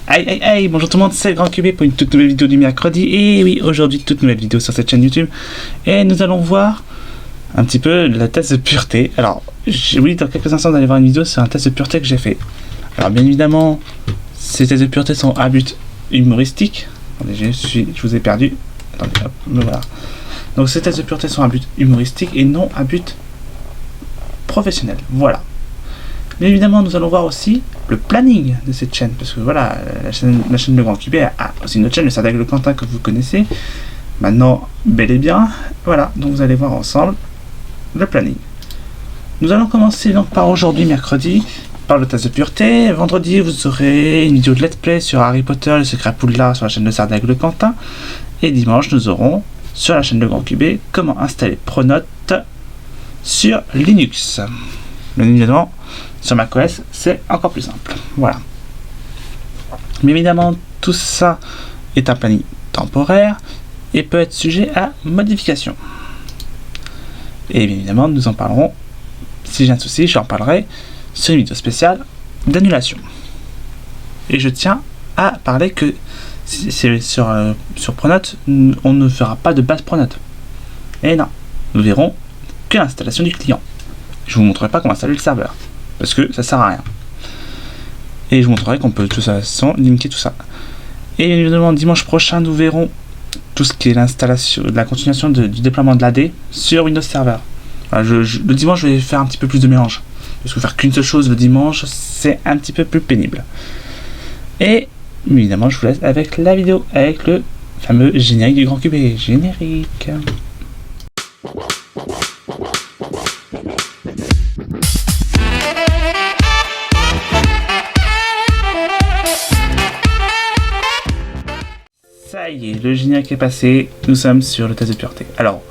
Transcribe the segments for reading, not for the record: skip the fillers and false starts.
Aïe aïe aïe, bonjour tout le monde, c'est le Grand QB pour une toute nouvelle vidéo du mercredi. Et oui, aujourd'hui, toute nouvelle vidéo sur cette chaîne YouTube. Et nous allons voir un petit peu la test de pureté. Alors, oui, dans quelques instants, vous allez voir une vidéo sur un test de pureté que j'ai fait. Alors, bien évidemment, ces tests de pureté sont à but humoristique. Attendez, je vous ai perdu. Attendez, hop, me voilà. Donc, ces tests de pureté sont à but humoristique et non à but professionnel. Voilà. Bien évidemment, nous allons voir aussi le planning de cette chaîne, parce que voilà, la chaîne de Grand QB a aussi une autre chaîne, le Sardag Le Quentin, que vous connaissez maintenant bel et bien. Voilà, donc vous allez voir ensemble le planning. Nous allons commencer donc par aujourd'hui, mercredi, par le test de pureté. Vendredi, vous aurez une vidéo de let's play sur Harry Potter, le secret Poudlard sur la chaîne de Sardag Le Quentin. Et dimanche, nous aurons sur la chaîne de Grand QB comment installer Pronote sur Linux. Bien évidemment, sur macOS, c'est encore plus simple. Voilà. Mais évidemment, tout ça est un planning temporaire et peut être sujet à modification. Et bien évidemment, nous en parlerons. Si j'ai un souci, j'en parlerai sur une vidéo spéciale d'annulation. Et je tiens à parler que sur Pronote, on ne fera pas de base Pronote. Et non, nous verrons que l'installation du client. Je vous montrerai pas comment installer le serveur, parce que ça sert à rien. Et je vous montrerai qu'on peut de toute façon limiter tout ça. Et évidemment, dimanche prochain, nous verrons tout ce qui est l'installation, la continuation du déploiement de l'AD sur Windows Server. Voilà, le dimanche, je vais faire un petit peu plus de mélange, parce que faire qu'une seule chose le dimanche, c'est un petit peu plus pénible. Et évidemment, je vous laisse avec la vidéo, avec le fameux générique du Grand QB. Générique. Ça y est, le générique est passé, nous sommes sur le test de pureté. Alors,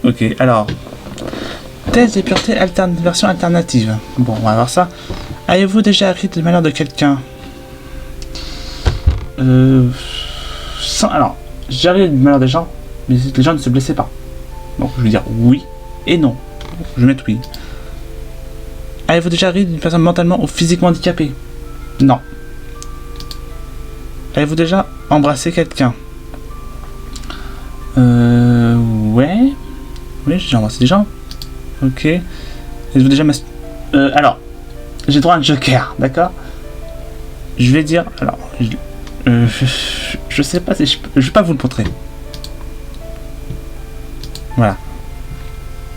ok, alors, test de pureté version alternative. Bon, on va voir ça. Avez-vous déjà ri de malheur de quelqu'un? Alors, j'ai ri de malheur des gens, mais les gens ne se blessaient pas. Donc, je vais dire oui et non. Je vais mettre oui. Avez-vous déjà ri d'une personne mentalement ou physiquement handicapée? Non. Avez-vous déjà embrassé quelqu'un? Ouais. Oui, j'ai embrassé des gens. Ok. Avez-vous déjà alors, j'ai droit à un joker, d'accord? Je vais dire... Alors, je sais pas si je vais pas vous le montrer. Voilà.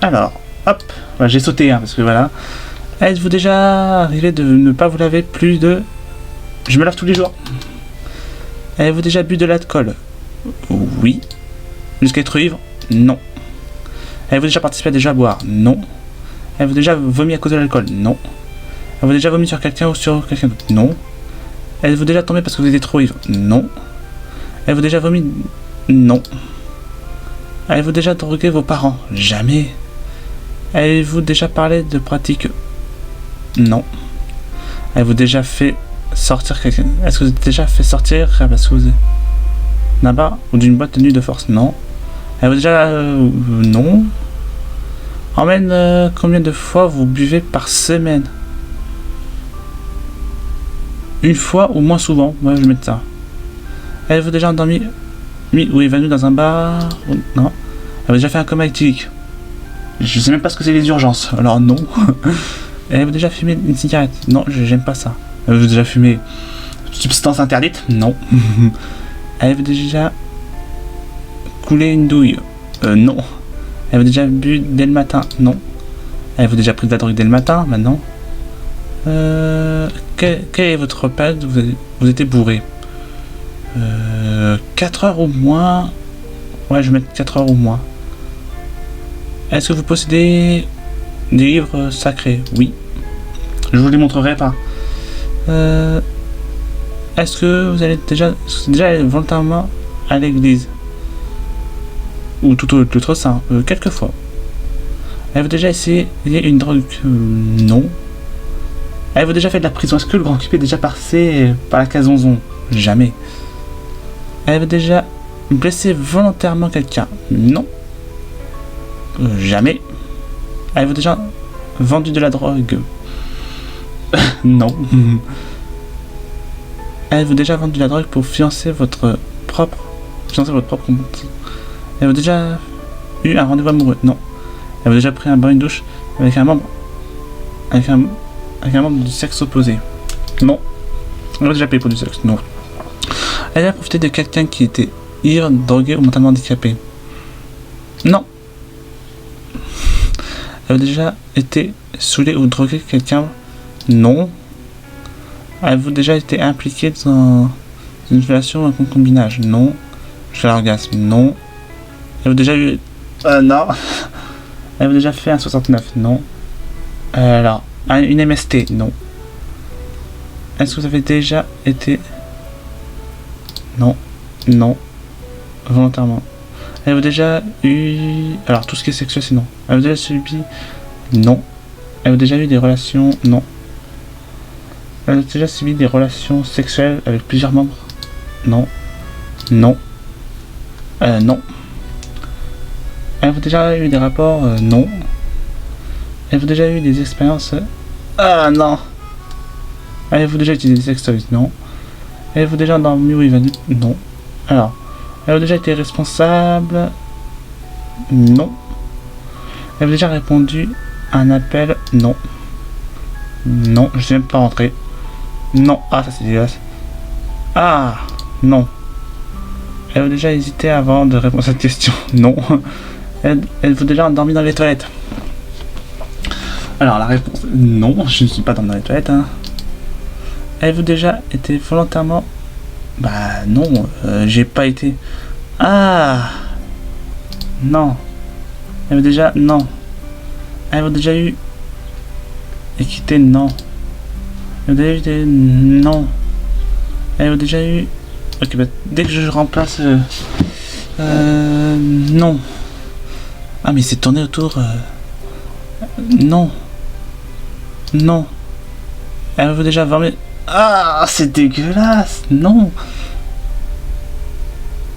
Alors, hop. Voilà, j'ai sauté, hein, parce que voilà. Êtes-vous déjà arrivé de ne pas vous laver plus de... Je me lave tous les jours. Avez-vous déjà bu de l'alcool? Oui. Jusqu'à être ivre? Non. Avez-vous déjà participé à des jeux à boire? Non. Avez-vous déjà vomi à cause de l'alcool? Non. Avez-vous déjà vomi sur quelqu'un ou sur quelqu'un d'autre? Non. Êtes-vous déjà tombé parce que vous étiez trop ivre? Non. Avez-vous déjà vomi? Non. Avez-vous déjà drogué vos parents? Jamais. Avez-vous déjà parlé de pratiques? Non. Avez-vous déjà fait sortir quelqu'un? Est-ce que vous avez déjà fait sortir parce que vous êtes d'un bar ou d'une boîte de nuit de force? Non. Avez-vous déjà non. Emmène combien de fois vous buvez par semaine? Une fois ou moins souvent? Moi je vais mettre ça. Avez-vous déjà endormi ou évanoui dans un bar? Non. Avez-vous déjà fait un coma éthylique? Je sais même pas ce que c'est les urgences, alors non. Avez-vous déjà fumé une cigarette? Non, j'aime pas ça. Avez-vous déjà fumé substance interdite? Non. Avez-vous déjà coulé une douille? Non. Avez-vous déjà bu dès le matin? Non. Avez-vous déjà pris de la drogue dès le matin? Non. Quel est votre repas? Vous étiez bourré? 4 heures ou moins. Ouais, je vais mettre 4 heures ou moins. Est-ce que vous possédez des livres sacrés? Oui. Je vous les montrerai pas. Est-ce que vous allez déjà volontairement à l'église? Ou tout autre ça? Quelques fois. Avez-vous déjà essayé une drogue? Non. Avez-vous déjà fait de la prison? Est-ce que le Grand QB est déjà passé par la case 11? Jamais. Avez-vous déjà blessé volontairement quelqu'un? Non. Jamais. Avez-vous déjà vendu de la drogue? Non. Avez-vous déjà vendu de la drogue pour financer votre propre compte? Avez-vous déjà eu un rendez-vous amoureux? Non. Avez-vous déjà pris un bain, une douche avec un membre du sexe opposé? Non. Avez-vous déjà payé pour du sexe? Non. Avez-vous déjà profité de quelqu'un qui était ivre, drogué ou mentalement handicapé? Non. Avez-vous déjà été saoulé ou drogué quelqu'un? Non. Avez-vous déjà été impliqué dans une relation ou un concubinage? Non. Jusqu'à l'orgasme? Non. Avez-vous déjà eu... non. Avez-vous déjà fait un 69? Non. Alors, une MST? Non. Est-ce que vous avez déjà été... Non. Non. Volontairement. Avez-vous déjà eu... Alors, tout ce qui est sexuel, c'est non. Avez-vous déjà subi... Non. Avez-vous déjà eu des relations? Non. Avez-vous déjà subi des relations sexuelles avec plusieurs membres? Non. Non. Non. Avez-vous déjà eu des rapports? Non. Avez-vous déjà eu des expériences? Ah non. Avez-vous déjà utilisé des sextoys? Non. Avez-vous déjà dormi ou évanoui? Non. Alors, avez-vous déjà été responsable? Non. Avez-vous déjà répondu à un appel? Non. Non, je suis même pas rentré. Non. Ah, ça c'est dégueulasse. Ah, non. Avez-vous déjà hésité avant de répondre à cette question? Non. Êtes-vous déjà endormi dans les toilettes? Alors la réponse, non, je ne suis pas dans les toilettes. Hein. Avez-vous déjà été volontairement... Bah non, j'ai pas été... Ah. Non. Avez-vous déjà... Non. Avez-vous déjà eu... Équité? Non. Avez-vous déjà eu des... Non. Avez-vous déjà eu... Ok, bah dès que je remplace... Non. Ah mais c'est tourné autour... Non. Non. Avez-vous déjà dormi? Ah, c'est dégueulasse. Non.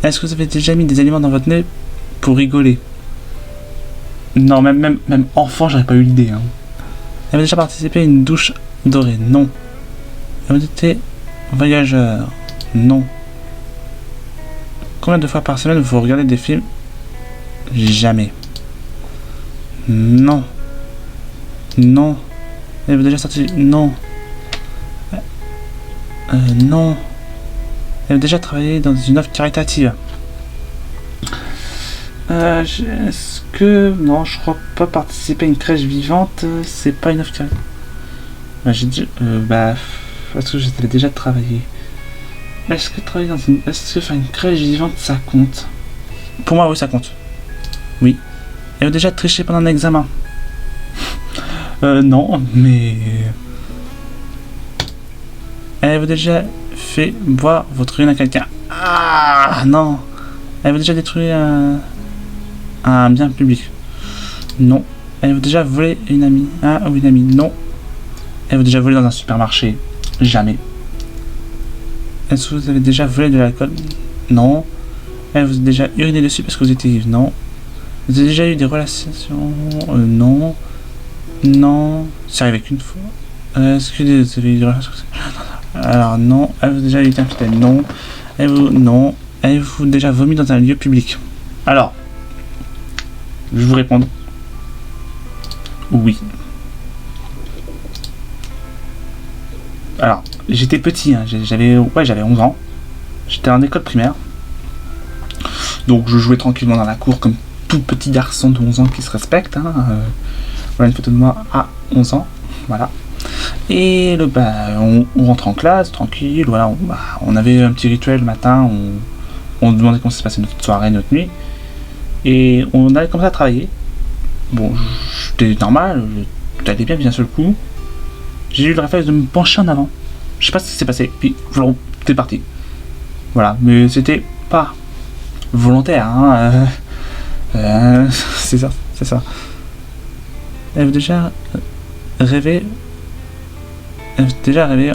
Est-ce que vous avez déjà mis des aliments dans votre nez pour rigoler? Non, même enfant, j'aurais pas eu l'idée. Hein. Avez-vous déjà participé à une douche dorée? Non. Avez-vous été voyageur? Non. Combien de fois par semaine vous regardez des films? Jamais. Non. Non. Avez-vous déjà sorti? Non. Non. Avez-vous déjà travaillé dans une œuvre caritative? Est-ce que... Non, je crois pas participer à une crèche vivante. C'est pas une œuvre caritative. J'ai dit... Est-ce que j'avais déjà travaillé? Est-ce que travailler dans une... Est-ce que faire une crèche vivante, ça compte? Pour moi, oui, ça compte. Oui. Avez-vous déjà triché pendant un examen? Non, mais... Avez-vous déjà fait boire votre urine à quelqu'un? Ah, non. Avez-vous déjà détruit un bien public? Non. Avez-vous déjà volé une amie? Ah, ou une amie? Non. Avez-vous déjà volé dans un supermarché? Jamais. Est-ce que vous avez déjà volé de l'alcool? Non. Avez-vous déjà uriné dessus parce que vous étiez ivre? Non. Vous avez déjà eu des relations? Non. Non. C'est arrivé qu'une fois. Est-ce que vous avez eu des relations? Alors non. Avez-vous déjà été infidèle? Non. Non. Avez-vous déjà vomi dans un lieu public? Alors, je vais vous répondre. Oui. Alors, j'étais petit, hein. J'avais 11 ans. J'étais en école primaire. Donc je jouais tranquillement dans la cour comme tout petit garçon de 11 ans qui se respecte. Hein. Voilà une photo de moi à 11 ans. Voilà. Et on rentre en classe, tranquille. Voilà, on avait un petit rituel le matin. On demandait comment ça se passait notre soirée, notre nuit. Et on allait commencer à travailler. Bon, c'était normal. J'allais bien d'un seul coup. J'ai eu le réflexe de me pencher en avant. Je sais pas ce qui s'est passé. Puis, c'était parti. Voilà, mais c'était pas volontaire. Hein. C'est ça, c'est ça. Avez-vous déjà rêvé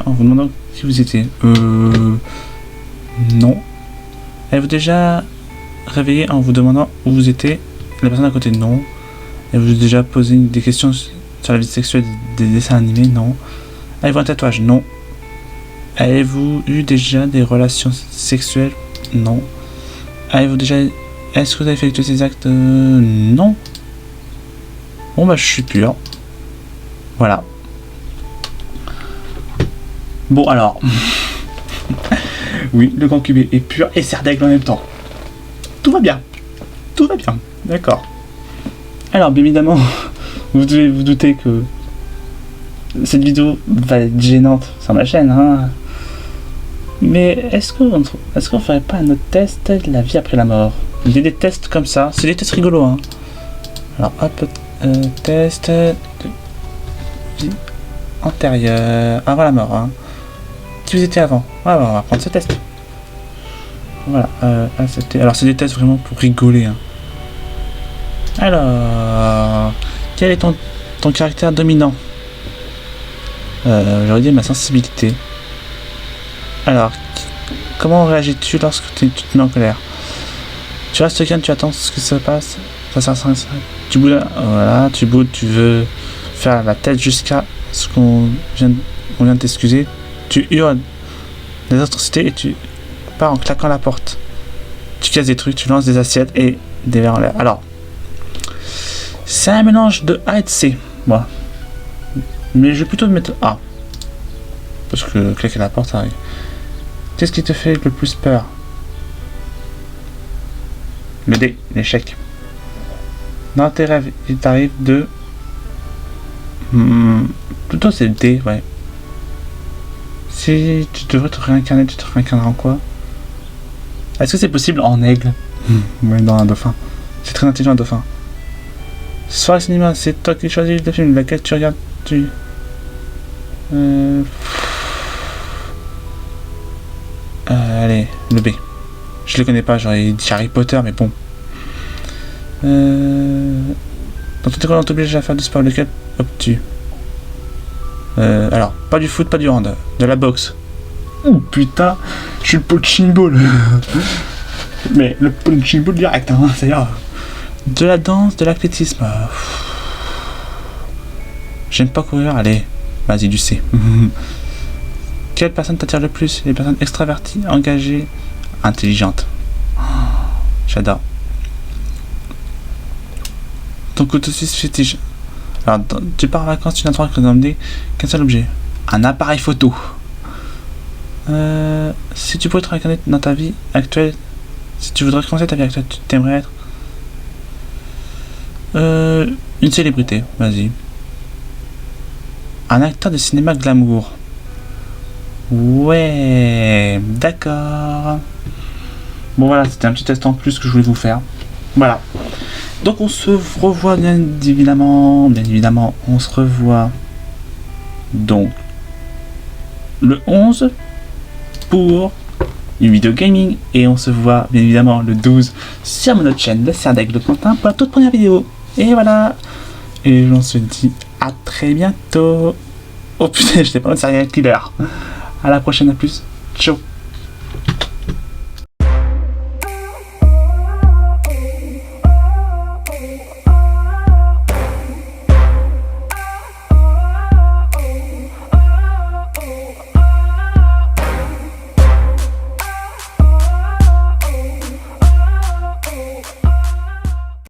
en vous demandant qui vous étiez? Non. Avez-vous déjà réveillé en vous demandant où vous étiez? La personne à côté? Non. Avez-vous déjà posé des questions sur la vie sexuelle des dessins animés? Non. Avez-vous un tatouage? Non. Avez-vous eu déjà des relations sexuelles? Non. Avez-vous déjà... Est-ce que vous avez effectué ces actes? Non. Bon bah je suis pur. Voilà. Bon alors... oui, le grand cubé est pur et serdaigle en même temps. Tout va bien. Tout va bien. D'accord. Alors bien évidemment, vous devez vous douter que cette vidéo va être gênante sur ma chaîne, hein. Mais est-ce qu'on ferait pas un autre test de la vie après la mort? Il y a des tests comme ça, c'est des tests rigolos, hein. Alors hop, test de vie antérieure, avant la mort, hein. Qui vous étiez avant? Ouais, on va prendre ce test. Voilà, accepter. Alors c'est des tests vraiment pour rigoler, hein. Alors, quel est ton caractère dominant? J'aurais dit ma sensibilité. Alors, comment réagis-tu lorsque tu te mets en colère? Tu restes calme, tu attends ce qui se passe. Tu boudes, voilà, tu boudes, tu veux faire la tête jusqu'à ce qu'on vient de t'excuser. Tu hurles des atrocités et tu pars en claquant la porte. Tu casses des trucs, tu lances des assiettes et des verres en l'air. Alors, c'est un mélange de A et de C, moi. Mais je vais plutôt mettre A. Parce que claquer la porte, ça arrive. Qu'est-ce qui te fait le plus peur? Le D, l'échec. Dans tes rêves, il t'arrive de... plutôt c'est le D, ouais. Si tu devrais te réincarner, tu te réincarneras en quoi? Est-ce que c'est possible en aigle? Oui, dans un dauphin. C'est très intelligent un dauphin. Soirée cinéma, c'est toi qui choisis le film, laquelle tu regardes, allez, le B. Je le connais pas, j'aurais dit Harry Potter, mais bon. Dans toute école, on t'oblige à faire du sport, lequel optes-tu? Alors, pas du foot, pas du hand, de la boxe. Oh putain, je suis le punching ball. Mais le punching ball direct, hein, c'est-à-dire... De la danse, de l'athlétisme. J'aime pas courir, allez, vas-y, du C. Quelle personne t'attire le plus? Les personnes extraverties, engagées, intelligentes. J'adore. Ton couteau suisse fétiche. Alors, tu pars en vacances, tu n'as droit d'emmener qu'un seul objet. Un appareil photo. Si tu pouvais te réincarner dans ta vie actuelle, si tu voudrais commencer ta vie actuelle, tu t'aimerais être une célébrité, vas-y. Un acteur de cinéma glamour. Ouais, d'accord. Bon voilà, c'était un petit test en plus que je voulais vous faire. Voilà. Donc on se revoit bien évidemment, on se revoit donc le 11 pour une vidéo gaming et on se voit bien évidemment le 12 sur notre chaîne Le Serdaigle Quentin pour la toute première vidéo. Et voilà. Et on se dit à très bientôt. Oh putain, je n'ai pas un serial killer. À la prochaine, à plus. Ciao.